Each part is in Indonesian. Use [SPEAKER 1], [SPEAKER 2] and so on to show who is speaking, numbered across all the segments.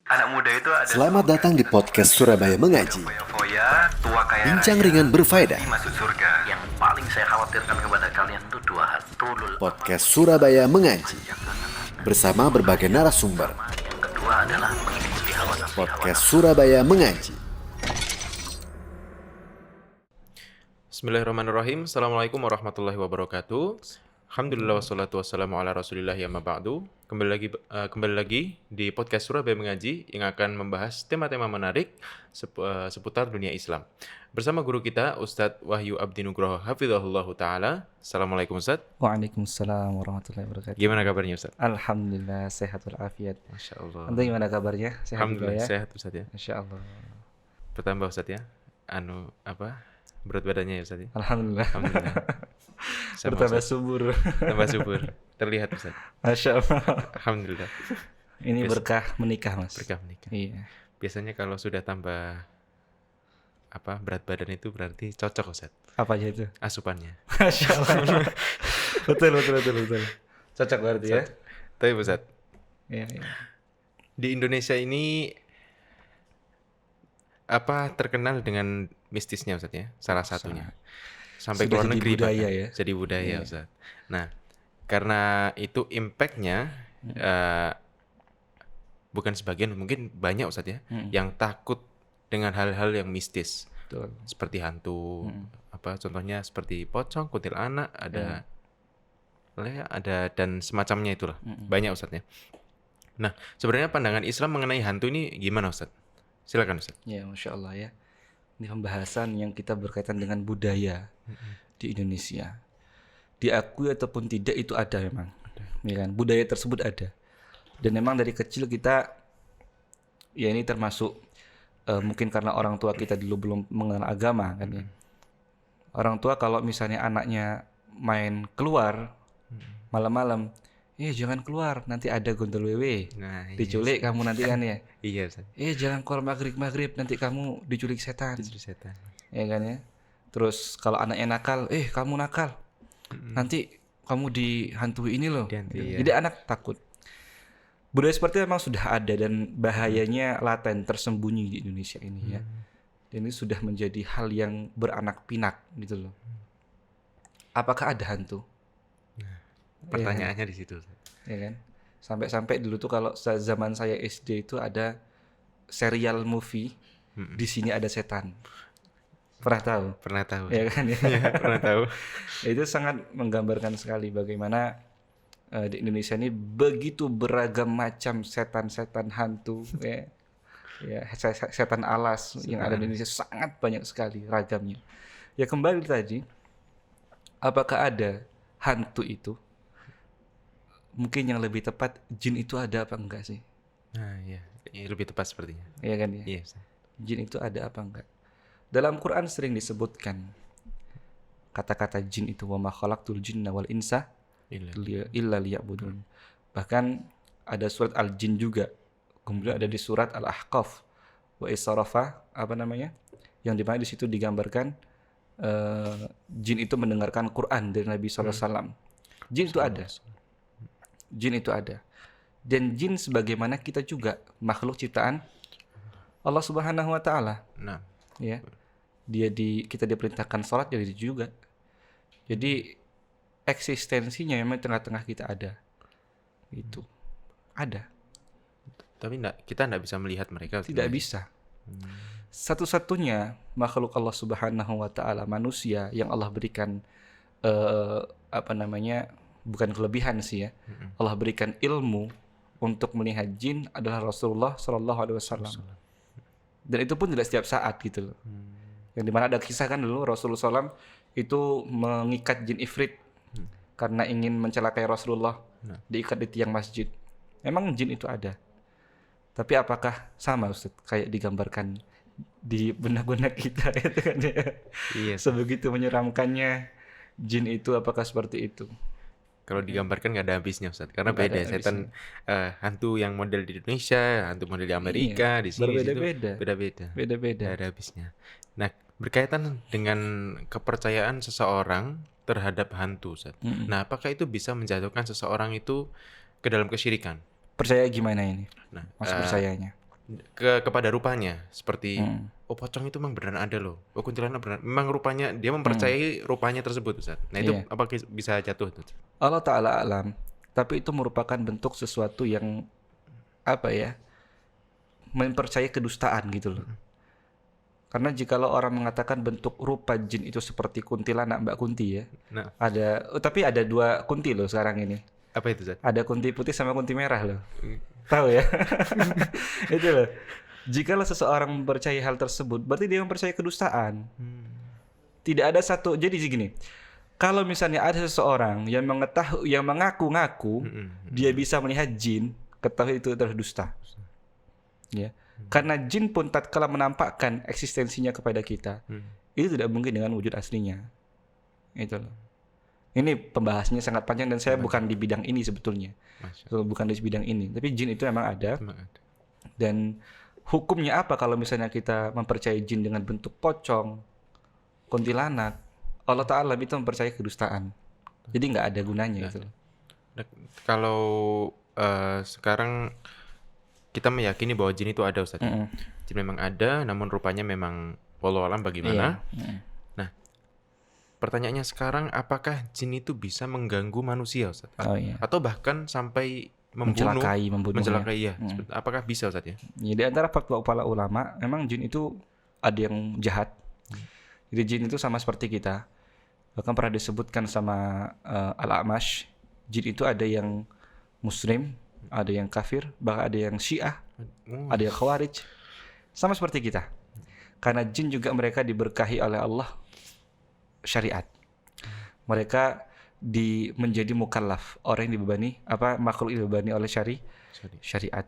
[SPEAKER 1] Anak muda itu ada
[SPEAKER 2] Selamat datang di podcast Surabaya Mengaji.
[SPEAKER 1] foya-foya, tua kaya
[SPEAKER 2] Bincang
[SPEAKER 1] raya,
[SPEAKER 2] ringan berfaedah.
[SPEAKER 1] masuk surga. Yang paling saya khawatirkan kepada kalian itu dua hal. Tulul
[SPEAKER 2] Podcast Surabaya Mengaji. Bersama berbagai narasumber.
[SPEAKER 1] yang kedua adalah mengikuti hawa nafsu.
[SPEAKER 2] Podcast Surabaya Mengaji.
[SPEAKER 3] Bismillahirrahmanirrahim. Assalamualaikum warahmatullahi wabarakatuh. Alhamdulillah wassalatu wassalamu ala rasulillah ya ma'ba'du. Kembali lagi di podcast Surabaya Mengaji yang akan membahas tema-tema menarik seputar dunia Islam. Bersama guru kita Ustadz Wahyu Abdi Nugroho Hafizahullahu Ta'ala. Assalamualaikum Ustadz.
[SPEAKER 4] Waalaikumsalam warahmatullahi wabarakatuh.
[SPEAKER 3] Gimana kabarnya Ustadz?
[SPEAKER 4] Alhamdulillah sehat walafiat.
[SPEAKER 3] Masya Allah.
[SPEAKER 4] Anda gimana kabarnya? Sehat juga
[SPEAKER 3] Alhamdulillah
[SPEAKER 4] ya?
[SPEAKER 3] sehat Ustadz ya.
[SPEAKER 4] Masya Allah.
[SPEAKER 3] Bertambah Ustadz ya. Berat badannya ya Ustadz ya.
[SPEAKER 4] Alhamdulillah.
[SPEAKER 3] Alhamdulillah. Sama
[SPEAKER 4] Bertambah
[SPEAKER 3] Ustadz.
[SPEAKER 4] subur.
[SPEAKER 3] Tambah subur. Terlihat Ustadz.
[SPEAKER 4] Masya Allah.
[SPEAKER 3] Alhamdulillah.
[SPEAKER 4] Ini berkah menikah mas.
[SPEAKER 3] Berkah menikah.
[SPEAKER 4] Iya.
[SPEAKER 3] Biasanya kalau sudah tambah berat badan itu berarti cocok Ustaz
[SPEAKER 4] Apa aja itu?
[SPEAKER 3] asupannya.
[SPEAKER 4] Masya Allah. betul. Cocok berarti ya?
[SPEAKER 3] Tapi Ustaz,
[SPEAKER 4] Iya.
[SPEAKER 3] di Indonesia ini terkenal dengan mistisnya Ustaz ya, salah satunya. Sampai
[SPEAKER 4] Sudah
[SPEAKER 3] keluar
[SPEAKER 4] jadi
[SPEAKER 3] negeri
[SPEAKER 4] budaya
[SPEAKER 3] bahkan.
[SPEAKER 4] ya?
[SPEAKER 3] Jadi budaya
[SPEAKER 4] Iya.
[SPEAKER 3] Ustaz. Nah, karena itu impact-nya bukan sebagian, mungkin banyak Ustaz ya, yang takut dengan hal-hal yang mistis.
[SPEAKER 4] Betul.
[SPEAKER 3] Seperti hantu, contohnya seperti pocong, kuntilanak, ada dan semacamnya itulah. Banyak Ustaz ya. Nah, sebenarnya pandangan Islam mengenai hantu ini gimana Ustaz? Silakan Ustaz.
[SPEAKER 4] Ya, Masya Allah ya. Ini pembahasan yang kita berkaitan dengan budaya di Indonesia. Diakui ataupun tidak itu ada memang. Ya kan? Budaya tersebut ada. Dan memang dari kecil kita, ya ini termasuk mungkin karena orang tua kita dulu belum mengenal agama kan ya. Orang tua kalau misalnya anaknya main keluar malam-malam, jangan keluar nanti ada gondol wewe,
[SPEAKER 3] Nah,
[SPEAKER 4] diculik kamu nanti kan ya.
[SPEAKER 3] iya Ustaz.
[SPEAKER 4] Jangan keluar maghrib nanti kamu diculik setan.
[SPEAKER 3] Itu setan.
[SPEAKER 4] Ya kan ya. Terus kalau anaknya nakal, kamu nakal, nanti kamu dihantui ini loh.
[SPEAKER 3] Dihantui,
[SPEAKER 4] Jadi anak takut. Budaya seperti itu memang sudah ada dan bahayanya laten tersembunyi di Indonesia ini ya. Dan ini sudah menjadi hal yang beranak pinak gitu loh. Apakah ada hantu?
[SPEAKER 3] Pertanyaannya di situ Ustaz.
[SPEAKER 4] Ya kan? Sampai-sampai dulu tuh kalau zaman saya SD itu ada serial movie di sini ada setan. Pernah tahu?
[SPEAKER 3] Pernah tahu.
[SPEAKER 4] Ya kan ya.
[SPEAKER 3] Iya, pernah tahu.
[SPEAKER 4] Itu sangat menggambarkan sekali bagaimana di Indonesia ini begitu beragam macam setan-setan hantu setan alas yang ada di Indonesia sangat banyak sekali ragamnya. Ya kembali tadi, apakah ada hantu itu? Mungkin yang lebih tepat jin itu ada apa enggak sih?
[SPEAKER 3] Nah, iya. Lebih tepat sepertinya.
[SPEAKER 4] Iya kan ya?
[SPEAKER 3] Iya, Ustaz.
[SPEAKER 4] Jin itu ada apa enggak? Dalam Quran sering disebutkan kata-kata jin itu wa ma khalaqtul jinna wal insa illa liya'budun. Bahkan ada surat Al-Jin juga. Kemudian ada di surat Al-Ahqaf wa isarafa yang dimana di situ digambarkan jin itu mendengarkan Quran dari Nabi SAW. Jin itu ada. Jin itu ada. Dan jin sebagaimana kita juga makhluk ciptaan Allah Subhanahu wa taala.
[SPEAKER 3] Nah,
[SPEAKER 4] Ya. Kita diperintahkan salat jadi juga. Jadi eksistensinya memang tengah-tengah kita ada. Itu. Ada.
[SPEAKER 3] tapi kita enggak bisa melihat mereka.
[SPEAKER 4] Tidak bisa. Satu-satunya makhluk Allah Subhanahu wa taala manusia yang Allah berikan bukan kelebihan sih ya. Allah berikan ilmu untuk melihat jin adalah Rasulullah sallallahu alaihi wasallam. Dan itu pun tidak setiap saat gitu loh. Yang dimana ada kisah kan dulu Rasulullah SAW itu mengikat jin ifrit karena ingin mencelakai Rasulullah, diikat di tiang masjid. Memang jin itu ada. Tapi apakah sama Ustaz kayak digambarkan di benak-benak kita itu kan ya?
[SPEAKER 3] Iya.
[SPEAKER 4] Sebegitu menyeramkannya jin itu, apakah seperti itu?
[SPEAKER 3] Kalau digambarkan nggak ada habisnya Ustaz. Karena
[SPEAKER 4] Nggak
[SPEAKER 3] beda
[SPEAKER 4] ada
[SPEAKER 3] setan hantu yang model di Indonesia, hantu model di Amerika, di sini
[SPEAKER 4] berbeda-beda.
[SPEAKER 3] beda-beda.
[SPEAKER 4] Beda-beda.
[SPEAKER 3] Nggak ada habisnya. Nah, berkaitan dengan kepercayaan seseorang terhadap hantu Ustaz. Nah, apakah itu bisa menjatuhkan seseorang itu ke dalam kesyirikan?
[SPEAKER 4] Percaya gimana ini?
[SPEAKER 3] Nah,
[SPEAKER 4] Maksud percayanya?
[SPEAKER 3] kepada rupanya seperti oh pocong itu memang beneran ada loh. Oh kuntilanak beneran. Memang rupanya dia mempercayai rupanya tersebut Ustaz. Nah itu
[SPEAKER 4] Iya.
[SPEAKER 3] apakah bisa jatuh Ustaz?
[SPEAKER 4] Allah Ta'ala alam, tapi itu merupakan bentuk sesuatu yang apa ya, mempercayai kedustaan gitu loh. Karena jikalau orang mengatakan bentuk rupa jin itu seperti kuntilanak Mbak Kunti ya,
[SPEAKER 3] Nah,
[SPEAKER 4] tapi ada 2 kunti loh sekarang ini.
[SPEAKER 3] apa itu Ustaz?
[SPEAKER 4] Ada kunti putih sama kunti merah loh. Tahu ya? Itu loh. Jikalau seseorang mempercayai hal tersebut, berarti dia mempercayai kedustaan. Tidak ada satu. Jadi gini, kalau misalnya ada seseorang yang yang mengaku-ngaku dia bisa melihat jin, ketahui itu adalah dusta. Ya. Karena jin pun tatkala menampakkan eksistensinya kepada kita, itu tidak mungkin dengan wujud aslinya. Itu loh. Ini pembahasannya sangat panjang dan saya bukan di bidang ini sebetulnya. Bukan di bidang ini, tapi jin itu memang ada. Dan hukumnya apa kalau misalnya kita mempercayai jin dengan bentuk pocong, kuntilanak? Allah Ta'ala itu mempercayai kedustaan. Jadi nggak ada gunanya gitu.
[SPEAKER 3] Nah, kalau sekarang kita meyakini bahwa jin itu ada Ustaz. Jin memang ada, namun rupanya memang wallahu alam bagaimana. Nah, pertanyaannya sekarang apakah jin itu bisa mengganggu manusia Ustaz? Atau bahkan sampai
[SPEAKER 4] Mencelakai.
[SPEAKER 3] ya. Apakah bisa Ustaz ya?
[SPEAKER 4] Ya, di antara fatwa para ulama, memang jin itu ada yang jahat. Jadi jin itu sama seperti kita. Bahkan pernah disebutkan sama Al-A'mash, jin itu ada yang muslim, ada yang kafir, bahkan ada yang syiah, ada yang khawarij. Sama seperti kita. Karena jin juga mereka diberkahi oleh Allah syariat. Mereka menjadi mukallaf, orang yang dibebani makhluk yang dibebani oleh syariat.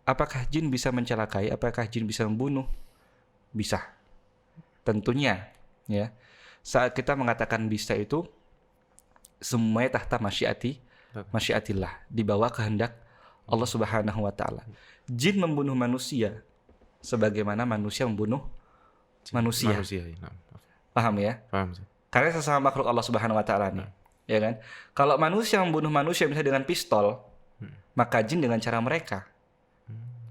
[SPEAKER 4] Apakah jin bisa mencelakai? Apakah jin bisa membunuh? Bisa. Tentunya, ya. Saat kita mengatakan bisa itu semuanya tahta masyiatillah, di bawah kehendak Allah Subhanahu wa taala. Jin membunuh manusia sebagaimana manusia membunuh manusia. Paham ya?
[SPEAKER 3] Paham.
[SPEAKER 4] Karena sesama makhluk Allah Subhanahu wa taala nih. Ya kan? Kalau manusia membunuh manusia misalnya dengan pistol, maka jin dengan cara mereka,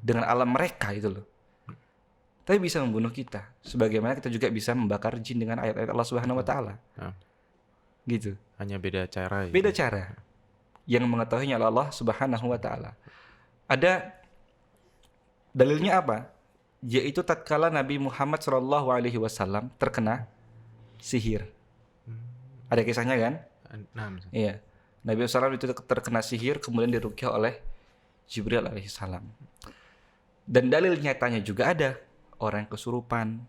[SPEAKER 4] dengan alam mereka itu loh. Tapi bisa membunuh kita, sebagaimana kita juga bisa membakar jin dengan ayat-ayat Allah Subhanahu wa taala. Gitu.
[SPEAKER 3] Hanya beda cara.
[SPEAKER 4] Beda cara. Yang mengetahuinya Allah Subhanahu wa taala. Ada dalilnya apa? Yaitu tatkala Nabi Muhammad SAW terkena sihir. Ada kisahnya kan? Iya. Nabi SAW itu terkena sihir, kemudian diruqyah oleh Jibril alaihissalam. Dan dalil nyatanya juga ada. Orang yang kesurupan,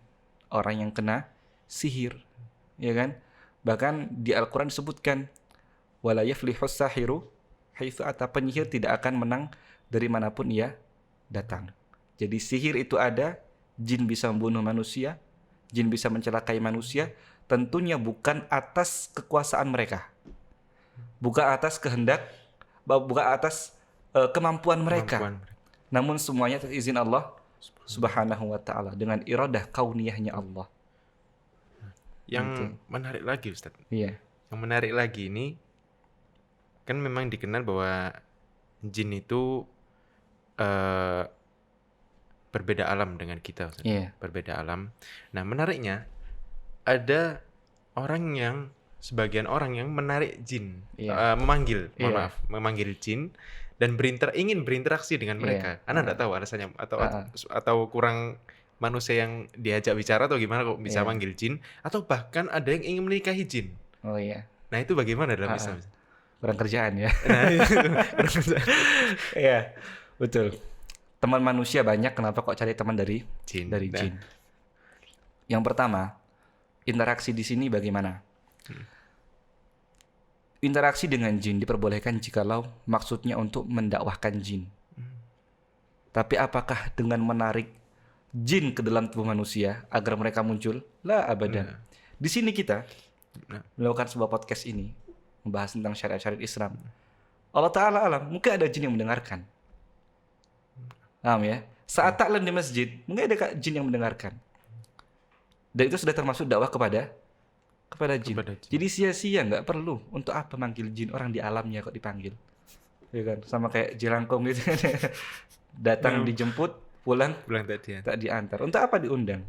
[SPEAKER 4] orang yang kena sihir, ya kan? Bahkan di Al-Quran disebutkan, wala yaflihus sahiru haitsu ata, penyihir tidak akan menang dari manapun ia datang. Jadi sihir itu ada, jin bisa membunuh manusia, jin bisa mencelakai manusia, tentunya bukan atas kekuasaan mereka, bukan atas kehendak, bukan atas kemampuan mereka. Namun semuanya atas izin Allah Subhanahu wa ta'ala, dengan iradah kauniyahnya Allah.
[SPEAKER 3] Yang menarik lagi Ustaz.
[SPEAKER 4] Iya.
[SPEAKER 3] Yang menarik lagi ini kan memang dikenal bahwa jin itu berbeda alam dengan kita Ustaz.
[SPEAKER 4] Iya.
[SPEAKER 3] Berbeda alam. Nah, menariknya ada sebagian orang yang menarik jin, memanggil jin dan ingin berinteraksi dengan mereka. Anda enggak tahu alasannya atau kurang manusia yang diajak bicara atau gimana kok bisa manggil jin, atau bahkan ada yang ingin menikahi jin.
[SPEAKER 4] Oh iya.
[SPEAKER 3] Nah, itu bagaimana dalam Islam?
[SPEAKER 4] Kurang kerjaan ya.
[SPEAKER 3] Nah,
[SPEAKER 4] Iya, betul. Teman manusia banyak, kenapa kok cari teman dari jin? Yang pertama, interaksi di sini bagaimana? Interaksi dengan jin diperbolehkan jikalau maksudnya untuk mendakwahkan jin. Tapi apakah dengan menarik jin ke dalam tubuh manusia agar mereka muncul? La abadan. Di sini kita melakukan sebuah podcast ini, membahas tentang syariat-syariat Islam. Allah Ta'ala alam, mungkin ada jin yang mendengarkan. Paham ya? Saat taklim di masjid, mungkin ada jin yang mendengarkan. Dan itu sudah termasuk dakwah kepada jin. Jadi sia-sia, nggak perlu. Untuk apa manggil jin, orang di alamnya kok dipanggil. Ya kan? Sama kayak jelangkung gitu. Datang dijemput, pulang
[SPEAKER 3] tadi ya.
[SPEAKER 4] tak diantar. Untuk apa diundang?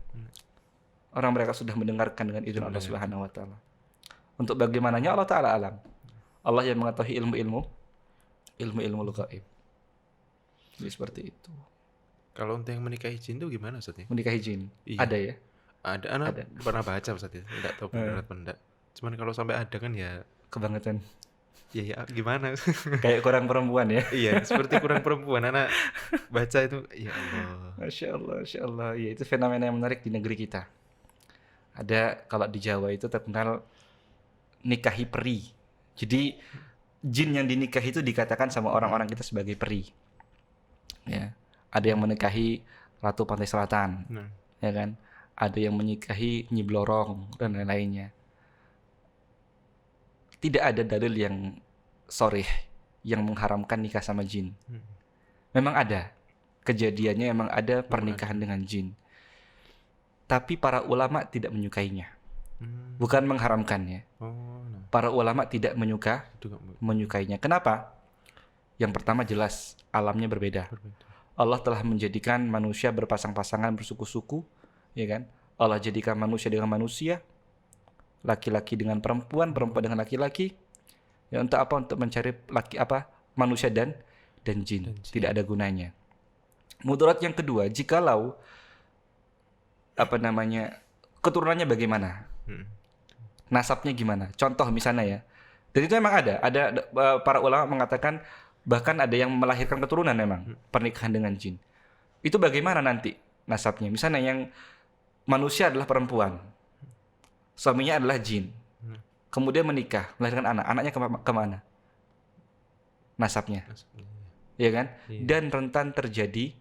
[SPEAKER 4] Orang mereka sudah mendengarkan dengan izin Allah Subhanahu wa taala. Untuk bagaimananya Allah taala alam. Allah yang mengetahui ilmu-ilmu gaib. Jadi seperti itu.
[SPEAKER 3] Kalau untuk yang menikahi jin itu gimana Ustaz ya?
[SPEAKER 4] Menikahi jin.
[SPEAKER 3] Iya.
[SPEAKER 4] Ada ya?
[SPEAKER 3] Ada, anak pernah baca Ustaz ya. Tidak tahu benar apa enggak. Cuman kalau sampai ada kan ya
[SPEAKER 4] Kebangetan.
[SPEAKER 3] ya gimana?
[SPEAKER 4] Kayak kurang perempuan ya.
[SPEAKER 3] Iya, seperti kurang perempuan. Anak baca itu ya Allah.
[SPEAKER 4] Masya Allah. Ya, itu fenomena yang menarik di negeri kita. Ada kalau di Jawa itu terkenal nikahi peri. Jadi jin yang dinikahi itu dikatakan sama orang-orang kita sebagai peri. Ya. Ada yang menikahi Ratu Pantai Selatan.
[SPEAKER 3] Nah,
[SPEAKER 4] Ya kan? Ada yang menikahi Nyi Blorong dan lain-lainnya. Tidak ada dalil yang sharih yang mengharamkan nikah sama jin. Memang ada. Kejadiannya memang ada pernikahan dengan jin. Tapi para ulama tidak menyukainya. Bukan mengharamkannya.
[SPEAKER 3] oh, nah.
[SPEAKER 4] Para ulama tidak
[SPEAKER 3] Itu nggak
[SPEAKER 4] menyukainya. Kenapa? Yang pertama jelas alamnya berbeda.
[SPEAKER 3] berbeda.
[SPEAKER 4] Allah telah menjadikan manusia berpasang-pasangan, bersuku-suku, ya kan? Allah jadikan manusia dengan manusia, laki-laki dengan perempuan, perempuan dengan laki-laki. Ya untuk apa? Untuk mencari manusia dan jin. Tidak ada gunanya. Mudarat yang kedua, jikalau keturunannya bagaimana? Nasabnya gimana? Contoh misalnya ya. Dan itu memang ada para ulama mengatakan bahkan ada yang melahirkan keturunan memang pernikahan dengan jin. Itu bagaimana nanti nasabnya? Misalnya yang manusia adalah perempuan, suaminya adalah jin, kemudian menikah, melahirkan anak, anaknya kemana? Nasabnya, ya kan?
[SPEAKER 3] Iya.
[SPEAKER 4] Dan rentan terjadi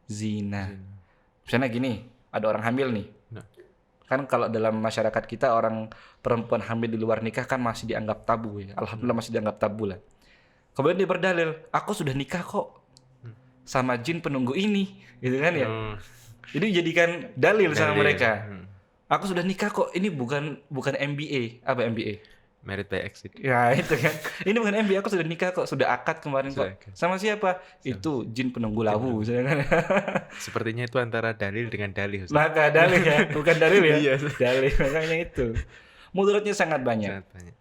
[SPEAKER 4] zina. Misalnya gini, ada orang hamil nih.
[SPEAKER 3] Nah.
[SPEAKER 4] Kan kalau dalam masyarakat kita orang perempuan hamil di luar nikah kan masih dianggap tabu ya. Alhamdulillah masih dianggap tabu lah. Kemudian dia berdalil, aku sudah nikah kok sama jin penunggu ini, gitu kan ya. Jadi jadikan dalil sama mereka. Aku sudah nikah kok, ini bukan MBA. Apa MBA?
[SPEAKER 3] Married by Exit.
[SPEAKER 4] Ya itu kan. Ini bukan MBA, aku sudah nikah kok, sudah akad kemarin kok.
[SPEAKER 3] Sudah akad.
[SPEAKER 4] Sama siapa? Itu jin penunggu lawu, kan.
[SPEAKER 3] Sepertinya itu antara dalil dengan dalih. Ustaz.
[SPEAKER 4] Maka dalil ya, bukan dalil ya.
[SPEAKER 3] Iya.
[SPEAKER 4] Dalil makanya itu. Mudaratnya sangat banyak.
[SPEAKER 3] Sangat banyak.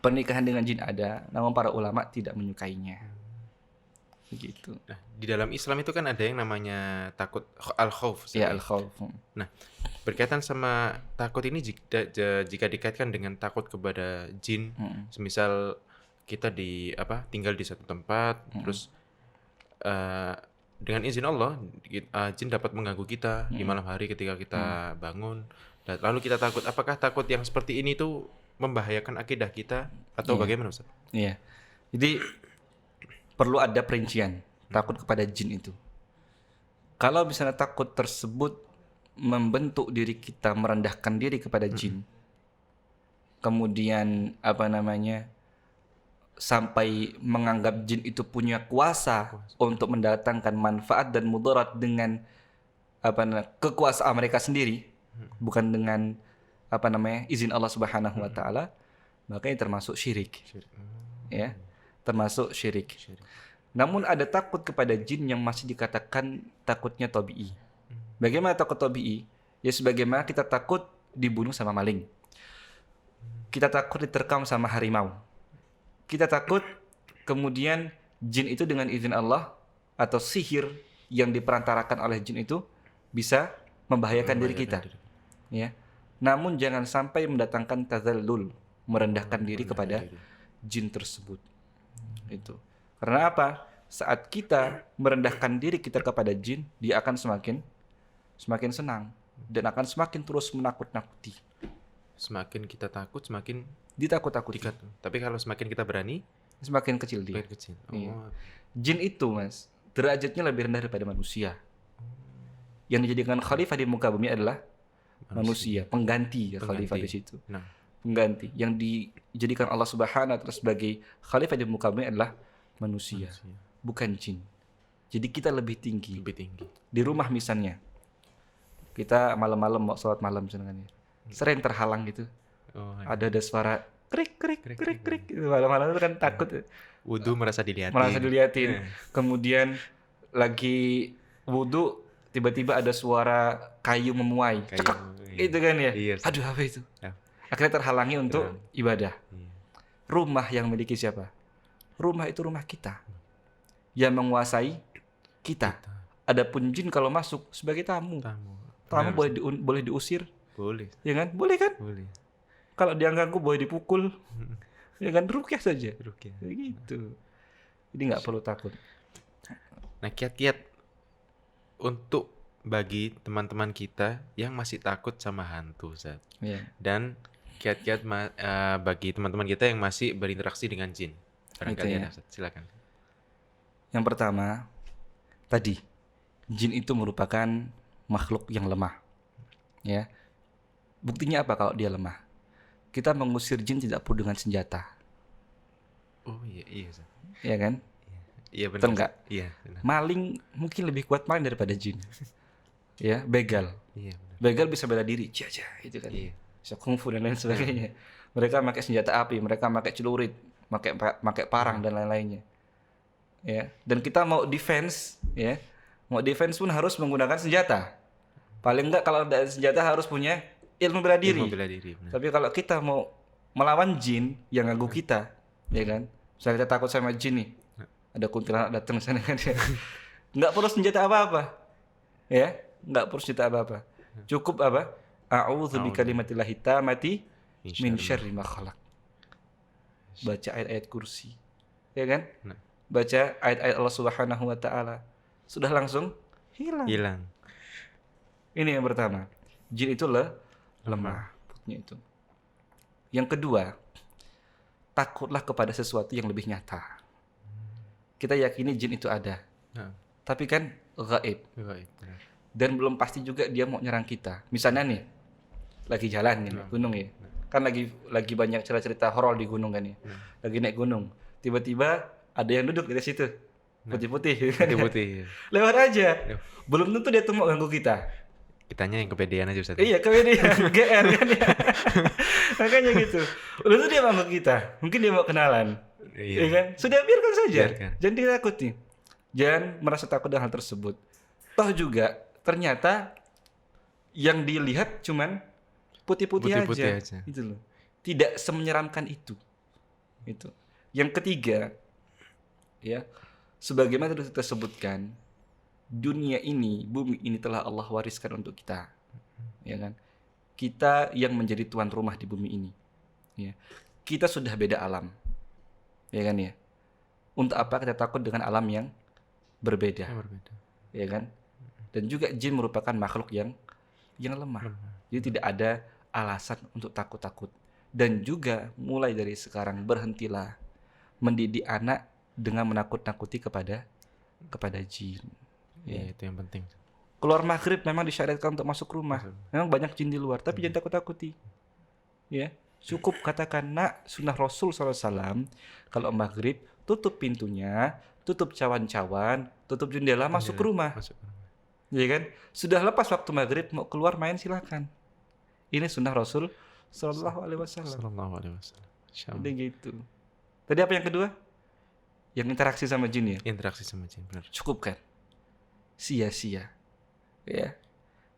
[SPEAKER 4] Pernikahan dengan jin ada, namun para ulama tidak menyukainya. Begitu.
[SPEAKER 3] Nah, di dalam Islam itu kan ada yang namanya takut al-khauf.
[SPEAKER 4] Ya al-khauf.
[SPEAKER 3] Nah, berkaitan sama takut ini jika dikaitkan dengan takut kepada jin, semisal kita tinggal di satu tempat, terus dengan izin Allah jin dapat mengganggu kita di malam hari ketika kita bangun, dan lalu kita takut. Apakah takut yang seperti ini tuh membahayakan akidah kita atau bagaimana Ustaz?
[SPEAKER 4] Iya. Jadi perlu ada perincian takut kepada jin itu. Kalau misalnya takut tersebut membentuk diri kita merendahkan diri kepada jin, kemudian sampai menganggap jin itu punya kuasa untuk mendatangkan manfaat dan mudarat dengan kekuasaan mereka sendiri, bukan dengan izin Allah Subhanahu wa taala, maka ini termasuk syirik. Ya, termasuk syirik. Namun ada takut kepada jin yang masih dikatakan takutnya tabi'i. Bagaimana takut tabi'i? Ya sebagaimana kita takut dibunuh sama maling. Kita takut diterkam sama harimau. Kita takut kemudian jin itu dengan izin Allah atau sihir yang diperantarakan oleh jin itu bisa membahayakan diri kita. Ya. Namun jangan sampai mendatangkan tazallul, merendahkan diri kepada jin tersebut. Itu. Karena apa? Saat kita merendahkan diri kita kepada jin, dia akan semakin senang dan akan semakin terus menakut-nakuti.
[SPEAKER 3] Semakin kita takut, semakin
[SPEAKER 4] Ditakut-takuti.
[SPEAKER 3] Tapi kalau semakin kita berani,
[SPEAKER 4] Semakin kecil dia.
[SPEAKER 3] semakin kecil.
[SPEAKER 4] Iya. Jin itu, Mas, derajatnya lebih rendah daripada manusia. Yang dijadikan khalifah di muka bumi adalah manusia, pengganti khalifah di situ.
[SPEAKER 3] Nah,
[SPEAKER 4] Pengganti yang dijadikan Allah Subhanahu wa taala sebagai khalifah di muka bumi adalah manusia, bukan jin. Jadi kita lebih tinggi.
[SPEAKER 3] lebih tinggi.
[SPEAKER 4] Di rumah misalnya, kita malam-malam mau sholat malam misalnya, sering terhalang gitu.
[SPEAKER 3] Oh,
[SPEAKER 4] Ada suara krik gitu. Malam-malam itu kan takut.
[SPEAKER 3] wudu merasa dilihatin.
[SPEAKER 4] Merasa dilihatin. Kemudian lagi wudu tiba-tiba ada suara kayu memuai,
[SPEAKER 3] Kayu,
[SPEAKER 4] cekak,
[SPEAKER 3] iya.
[SPEAKER 4] itu kan ya.
[SPEAKER 3] Iya, Ustaz.
[SPEAKER 4] Aduh, apa itu?
[SPEAKER 3] Ya.
[SPEAKER 4] Akhirnya terhalangi untuk ibadah.
[SPEAKER 3] Iya.
[SPEAKER 4] Rumah yang miliki siapa? Rumah itu rumah kita. Yang menguasai kita. Adapun jin kalau masuk sebagai tamu. Tamu
[SPEAKER 3] Benar,
[SPEAKER 4] boleh diusir,
[SPEAKER 3] boleh.
[SPEAKER 4] ya kan? Boleh kan?
[SPEAKER 3] Boleh.
[SPEAKER 4] Kalau dia ganggu boleh dipukul. Ya kan, rukyah saja.
[SPEAKER 3] Rukyah.
[SPEAKER 4] Kayak gitu. Jadi nggak perlu takut.
[SPEAKER 3] Nah, kiat-kiat untuk bagi teman-teman kita yang masih takut sama hantu, Ustaz.
[SPEAKER 4] Iya.
[SPEAKER 3] Dan kiat-kiat bagi teman-teman kita yang masih berinteraksi dengan jin. Barangkali
[SPEAKER 4] Itu ya.
[SPEAKER 3] ada, Ustaz. Silakan.
[SPEAKER 4] Yang pertama, tadi jin itu merupakan makhluk yang lemah. Ya. Buktinya apa kalau dia lemah? Kita mengusir jin tidak perlu dengan senjata.
[SPEAKER 3] Oh iya, iya, Ustaz.
[SPEAKER 4] Ya kan?
[SPEAKER 3] Iya benar.
[SPEAKER 4] Betul nggak?
[SPEAKER 3] Iya, benar.
[SPEAKER 4] Maling mungkin lebih kuat maling daripada jin. Ya, begal.
[SPEAKER 3] Iya, benar.
[SPEAKER 4] Begal bisa bela diri, jaja, itu kan.
[SPEAKER 3] Iya.
[SPEAKER 4] Bisa kungfu dan lain sebagainya. Mereka pakai senjata api, mereka pakai celurit, pakai parang dan lain-lainnya. Ya, dan kita mau defense, ya. Mau defense pun harus menggunakan senjata. Paling enggak kalau ada senjata harus punya ilmu bela diri.
[SPEAKER 3] Ilmu bela diri, benar.
[SPEAKER 4] Tapi kalau kita mau melawan jin yang ganggu kita, ya kan? Misalnya kita takut sama jin nih. Ada kuntilanak datang sana kan ya. Enggak perlu senjata apa-apa. Ya, enggak perlu senjata apa-apa. Cukup apa? A'udzu bikalimatillahi tammati min syarri ma khalaq. Baca ayat-ayat kursi. Ya kan?
[SPEAKER 3] Nah.
[SPEAKER 4] Baca ayat-ayat Allah Subhanahu wa taala. Sudah langsung hilang. Ini yang pertama. Jin itu lemah. Putnya itu. Yang kedua, takutlah kepada sesuatu yang lebih nyata. Kita yakini jin itu ada.
[SPEAKER 3] Nah.
[SPEAKER 4] Tapi kan gaib.
[SPEAKER 3] Gaib, benar.
[SPEAKER 4] Dan belum pasti juga dia mau nyerang kita. Misalnya nih, lagi jalan nih, gunung ya. Kan lagi banyak cerita-cerita horor di gunung kan ya. Lagi naik gunung. Tiba-tiba ada yang duduk di situ. Putih-putih.
[SPEAKER 3] Putih-putih.
[SPEAKER 4] Lewat aja. Belum tentu dia tuh mau ganggu kita.
[SPEAKER 3] Kitanya yang kepedean aja, Ustaz.
[SPEAKER 4] Iya, kemudian GR kan ya. Makanya gitu. Belum tentu dia mau ganggu kita. Mungkin dia mau kenalan.
[SPEAKER 3] Iya.
[SPEAKER 4] Ya kan? Sudah biarkan saja.
[SPEAKER 3] Biarkan.
[SPEAKER 4] Jangan ditakuti. Jangan merasa takut dengan hal tersebut. Toh juga ternyata yang dilihat cuman putih-putih
[SPEAKER 3] Putih-putih
[SPEAKER 4] aja.
[SPEAKER 3] aja.
[SPEAKER 4] Itu loh. Tidak semenyeramkan itu. Itu. Yang ketiga, ya, sebagaimana sudah kita sebutkan, dunia ini, bumi ini telah Allah wariskan untuk kita. Ya kan? Kita yang menjadi tuan rumah di bumi ini. Ya. Kita sudah beda alam. Ya kan ya? Untuk apa kita takut dengan alam yang berbeda?
[SPEAKER 3] Berbeda.
[SPEAKER 4] Ya kan? Dan juga jin merupakan makhluk yang lemah. Jadi tidak ada alasan untuk takut-takut. Dan juga mulai dari sekarang berhentilah mendidik anak dengan menakut-nakuti kepada jin.
[SPEAKER 3] Iya, itu yang penting.
[SPEAKER 4] Keluar maghrib memang disyariatkan untuk masuk rumah. Memang banyak jin di luar, tapi jangan takut-takuti. Ya, cukup katakan, nak, sunnah Rasul SAW, kalau maghrib tutup pintunya, tutup cawan-cawan, tutup jendela, masuk ke rumah.
[SPEAKER 3] Masuk ke rumah.
[SPEAKER 4] Ya kan? Sudah lepas waktu maghrib, mau keluar main silakan. Ini sunnah Rasul Sallallahu Alaihi Wasallam.
[SPEAKER 3] Sallallahu alaihi wasallam.
[SPEAKER 4] Jadi gitu. Tadi apa yang kedua? Yang interaksi sama jin ya?
[SPEAKER 3] Interaksi sama jin, benar.
[SPEAKER 4] Cukup kan? Sia-sia. Ya.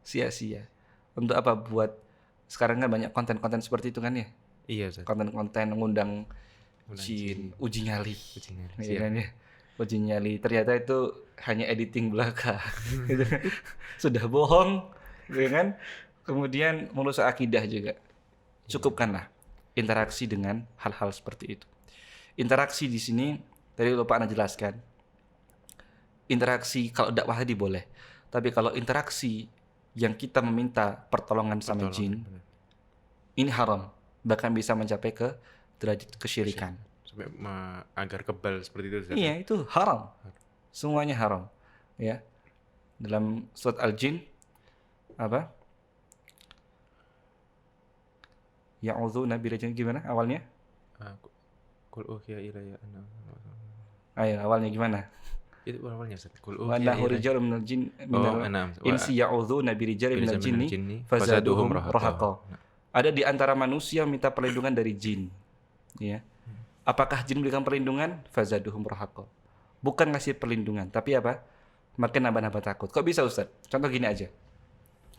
[SPEAKER 4] Sia-sia. Untuk apa? Buat sekarang kan banyak konten-konten seperti itu kan ya?
[SPEAKER 3] Iya, Ustaz.
[SPEAKER 4] Konten-konten ngundang jin, uji nyali.
[SPEAKER 3] Uji nyali.
[SPEAKER 4] Ya kan ya? Uji nyali. Ternyata itu hanya editing belaka. Gitu kan. Sudah bohong, ya kan? Kemudian merusak akidah juga. Cukupkanlah interaksi dengan hal-hal seperti itu. Interaksi di sini tadi lupa Anda jelaskan. Interaksi kalau dakwah tadi boleh. Tapi kalau interaksi yang kita meminta pertolongan sama jin,
[SPEAKER 3] benar.
[SPEAKER 4] ini haram. Bahkan bisa mencapai ke derajat kesyirikan.
[SPEAKER 3] Sampai agar kebal seperti itu, Ustaz.
[SPEAKER 4] Iya, itu haram. Semuanya haram. Ya. Dalam surat Al-Jin apa? Ya'udzuna birajin, gimana awalnya?
[SPEAKER 3] Qul uhiya ilayya anna.
[SPEAKER 4] Ayo, awalnya gimana?
[SPEAKER 3] Itu awalnya, Ustaz. Qul
[SPEAKER 4] Wa
[SPEAKER 3] uhiya
[SPEAKER 4] annahu
[SPEAKER 3] ilayya.
[SPEAKER 4] rijalun minal jin minal insi ya'udzuna birijalin minal jinni fazaduhum rahaqa. Ada di antara manusia minta perlindungan dari jin. Ya. Apakah jin memberikan perlindungan? Fazaduhum rahaqa. Bukan ngasih perlindungan, tapi apa? makin nambah-nambah takut. Kok bisa Ustaz? Contoh gini aja.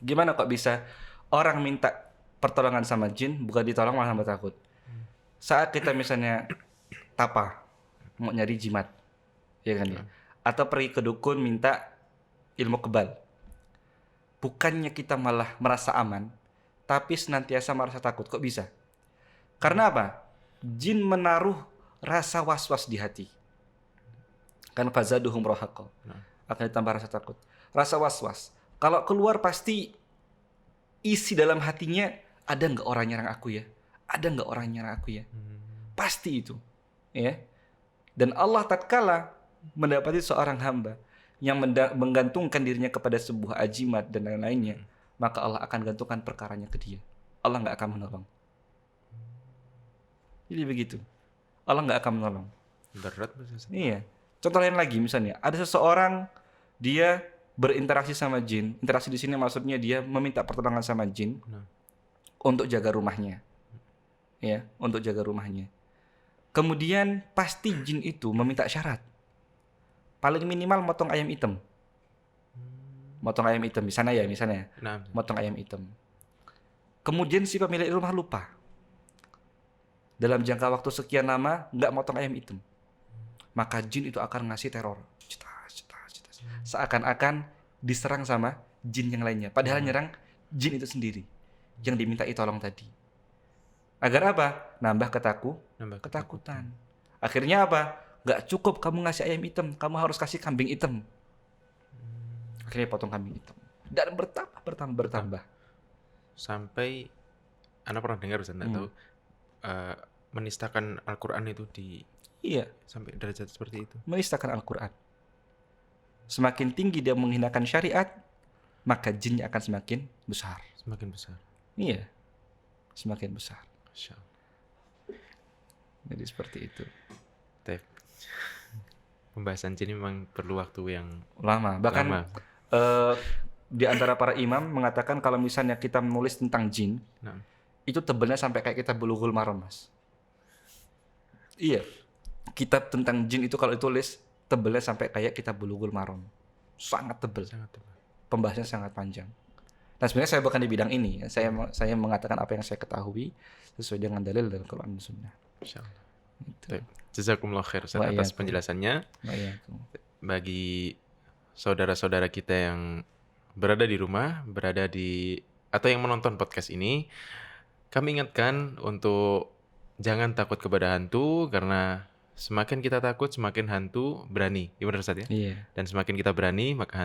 [SPEAKER 4] Gimana kok bisa orang minta pertolongan sama jin, bukan ditolong malah nambah takut? Saat kita misalnya tapa, mau nyari jimat, ya kan ya? Atau pergi ke dukun minta ilmu kebal. Bukannya kita malah merasa aman, tapi senantiasa merasa takut. Kok bisa? Karena apa? Jin menaruh rasa was-was di hati. Kan fazaduhum rahaqa. Akan ditambah rasa takut. Rasa was-was. Kalau keluar pasti isi dalam hatinya, ada nggak orang nyerang aku ya? Ada nggak orang nyerang aku ya? Pasti itu. Ya. Dan Allah tatkala mendapati seorang hamba yang menggantungkan dirinya kepada sebuah ajimat dan lain-lainnya, maka Allah akan gantungkan perkaranya ke dia. Allah nggak akan menolong. Jadi begitu. Allah nggak akan menolong.
[SPEAKER 3] Berat Ustaz.
[SPEAKER 4] Iya. Contoh lain lagi misalnya, ada seseorang dia berinteraksi sama jin. Interaksi di sini maksudnya dia meminta pertolongan sama jin untuk jaga rumahnya. Ya, untuk jaga rumahnya. Kemudian pasti jin itu meminta syarat. Paling minimal motong ayam hitam. Motong ayam hitam di sana ya misalnya. Motong ayam hitam. Kemudian si pemilik rumah lupa. Dalam jangka waktu sekian lama nggak motong ayam hitam. Maka jin itu akan ngasih teror. Seakan-akan diserang sama jin yang lainnya. Padahal nyerang jin itu sendiri yang dimintai tolong tadi. Agar apa? Nambah ketakutan. Akhirnya apa? Gak cukup kamu ngasih ayam hitam, kamu harus kasih kambing hitam. Akhirnya potong kambing hitam. Dan bertambah.
[SPEAKER 3] Sampai Anda pernah dengar Ustaz, tahu menistakan Al-Quran itu sampai derajat seperti itu.
[SPEAKER 4] Menistakan Al-Quran. Semakin tinggi dia menghinakan syariat, maka jinnya akan semakin besar.
[SPEAKER 3] Semakin besar.
[SPEAKER 4] Iya. Semakin besar.
[SPEAKER 3] Masya Allah.
[SPEAKER 4] Jadi seperti itu.
[SPEAKER 3] Pembahasan jin memang perlu waktu yang
[SPEAKER 4] lama. Bahkan di antara para imam mengatakan kalau misalnya kita menulis tentang jin, itu tebalnya sampai kayak kita Bulughul Maram, Mas. Iya. Kitab tentang jin itu kalau ditulis tebalnya sampai kayak kita Bulughul Maram. Sangat tebal. Pembahasannya sangat panjang. Nah, sebenarnya saya bukan di bidang ini. Saya mengatakan apa yang saya ketahui sesuai dengan dalil dari Quran dan Sunnah.
[SPEAKER 3] Insyaallah. Jazakumullah khair Ustaz atas penjelasannya. Bagi saudara-saudara kita yang berada di rumah, atau yang menonton podcast ini, kami ingatkan untuk jangan takut kepada hantu, karena semakin kita takut, semakin hantu berani. Gimana Ustaz ya?
[SPEAKER 4] Iya.
[SPEAKER 3] Dan semakin kita berani, maka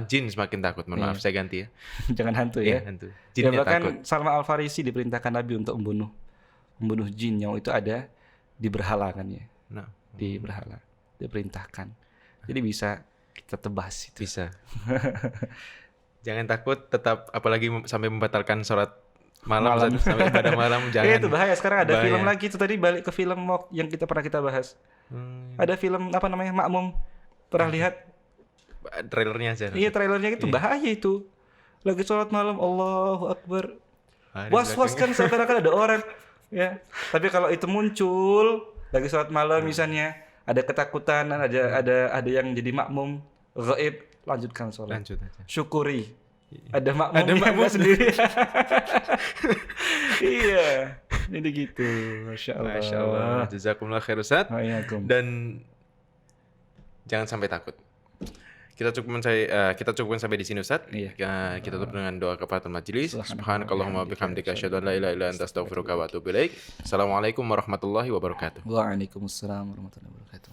[SPEAKER 3] jin semakin takut. Mohon maaf, saya ganti ya.
[SPEAKER 4] Jangan hantu ya.
[SPEAKER 3] Hantu. Jinnya
[SPEAKER 4] bahkan takut. Salman Al-Farisi diperintahkan Nabi untuk membunuh jin yang itu ada di berhala kan ya. Di berhala. Diperintahkan. Jadi bisa kita tebas itu.
[SPEAKER 3] Bisa. Jangan takut, tetap, apalagi sampai membatalkan sholat malam. Sampai ibadah malam, jangan.
[SPEAKER 4] Itu bahaya. Sekarang ada film lagi itu tadi, balik ke film yang pernah kita bahas. Ada film apa namanya, Makmum. Pernah lihat?
[SPEAKER 3] Trailernya aja.
[SPEAKER 4] Iya, trailernya itu bahaya itu. Lagi sholat malam, Allahu Akbar. Was-was kan seakan-akan ada orang. Ya. Tapi kalau itu muncul lagi sholat malam misalnya, ada ketakutan, ada yang jadi makmum, gaib, lanjutkan sholat.
[SPEAKER 3] Lanjut aja.
[SPEAKER 4] Syukuri. Ada makmum sendiri. Iya. Jadi gitu. Masya Allah.
[SPEAKER 3] Jazakumullah khair Ustaz. Dan jangan sampai takut. Kita cukupkan sampai di sini Ustaz. Kita tutup dengan doa kafaratul majelis. Subhanakallahumma bihamdika asyhadu an la ilaha illa anta astaghfiruka wa atubu ilaik. Assalamualaikum warahmatullahi wabarakatuh.
[SPEAKER 4] Waalaikumsalam warahmatullahi wabarakatuh.